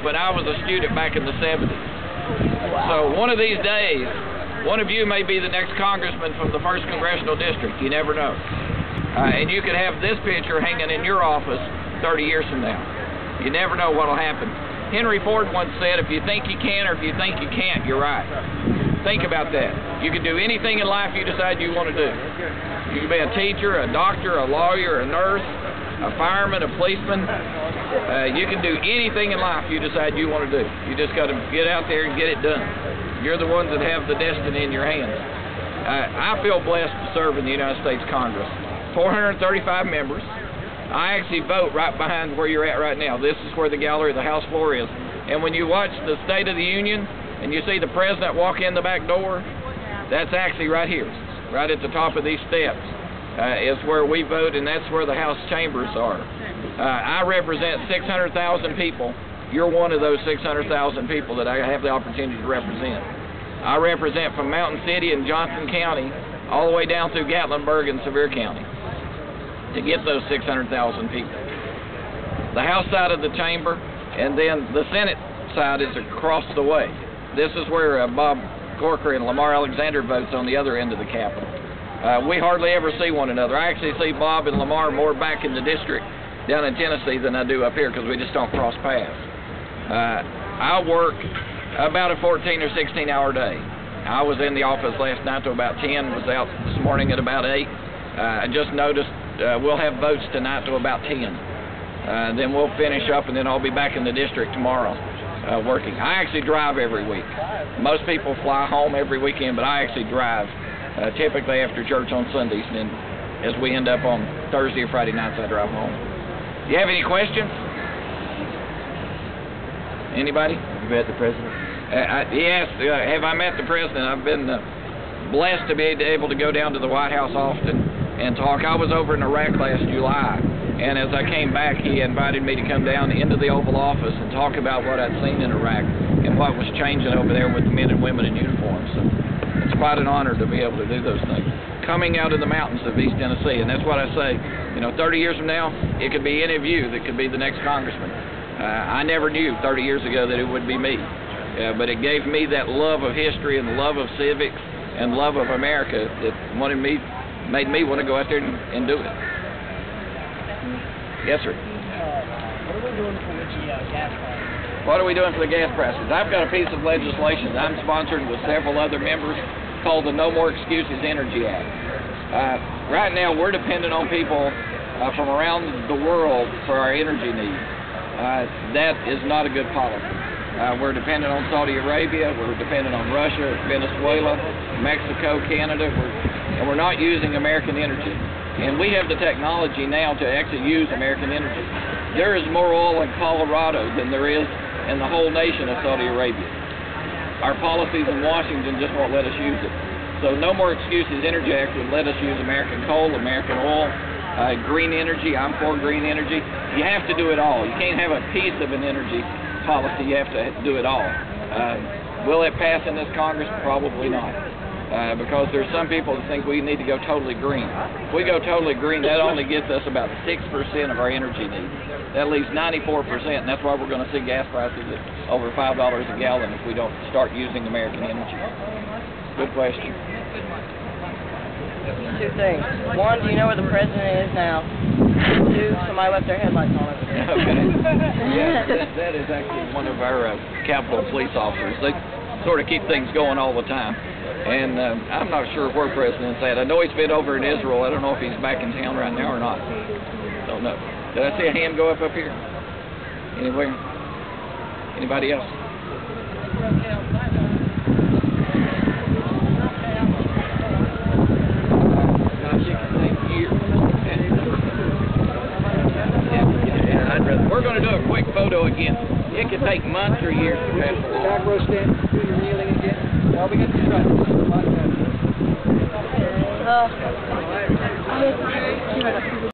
when I was a student back in the 70s. So one of these days, one of you may be the next congressman from the 1st Congressional District. You never know. And you could have this picture hanging in your office 30 years from now. You never know what will happen. Henry Ford once said, if you think you can or if you think you can't, you're right. Think about that. You can do anything in life you decide you want to do. You can be a teacher, a doctor, a lawyer, a nurse, a fireman, a policeman. You can do anything in life you decide you want to do. You just got to get out there and get it done. You're the ones that have the destiny in your hands. I feel blessed to serve in the United States Congress. 435 members. I actually vote right behind where you're at right now. This is where the gallery of the House floor is. And when you watch the State of the Union and you see the President walk in the back door, that's actually right here, right at the top of these steps. Is where we vote, and that's where the House chambers are. I represent 600,000 people. You're one of those 600,000 people that I have the opportunity to represent. I represent from Mountain City and Johnson County all the way down through Gatlinburg and Sevier County to get those 600,000 people. The House side of the chamber, and then the Senate side is across the way. This is where Bob Corker and Lamar Alexander votes on the other end of the Capitol. We hardly ever see one another. I actually see Bob and Lamar more back in the district down in Tennessee than I do up here because we just don't cross paths. I work about a 14 or 16 hour day. I was in the office last night till about 10, was out this morning at about 8. I just noticed we'll have votes tonight till about 10. Then we'll finish up and then I'll be back in the district tomorrow working. I actually drive every week. Most people fly home every weekend, but I actually drive. Typically after church on Sundays, and then as we end up on Thursday or Friday nights, I drive home. Do you have any questions? Anybody? Have you met the President? Yes, have I met the President? I've been blessed to be able to go down to the White House often and talk. I was over in Iraq last July, and as I came back, he invited me to come down into the Oval Office and talk about what I'd seen in Iraq and what was changing over there with the men and women in uniform. So it's quite an honor to be able to do those things. Coming out of the mountains of East Tennessee, and that's what I say, 30 years from now, it could be any of you that could be the next congressman. I never knew 30 years ago that it would be me, but it gave me that love of history and the love of civics and love of America that made me want to go out there and do it. Yes, sir. What are we doing for the gas prices? What are we doing for the gas prices? I've got a piece of legislation that I'm sponsored with several other members called the No More Excuses Energy Act. Right now, we're dependent on people from around the world for our energy needs. That is not a good policy. We're dependent on Saudi Arabia, we're dependent on Russia, Venezuela, Mexico, Canada, and we're not using American energy. And we have the technology now to actually use American energy. There is more oil in Colorado than there is in the whole nation of Saudi Arabia. Our policies in Washington just won't let us use it. So No More Excuses Energy Act would let us use American coal, American oil, green energy. I'm for green energy. You have to do it all. You can't have a piece of an energy policy. You have to do it all. Will it pass in this Congress? Probably not. Because there's some people that think we need to go totally green. If we go totally green, that only gets us about 6% of our energy needs. That leaves 94%, and that's why we're going to see gas prices at over $5 a gallon if we don't start using American energy. Good question. Two things. One, do you know where the President is now? Two, somebody left their headlights on over there. Okay. Yeah, that is actually one of our Capitol police officers. They sort of keep things going all the time. And I'm not sure where President's at. I know he's been over in Israel. I don't know if he's back in town right now or not. Don't know. Did I see a hand go up here? Anywhere? Anybody else? We're going to do a quick photo again. It could take months or years to pass along. Back row stand, do your kneeling again. Well, we got to try.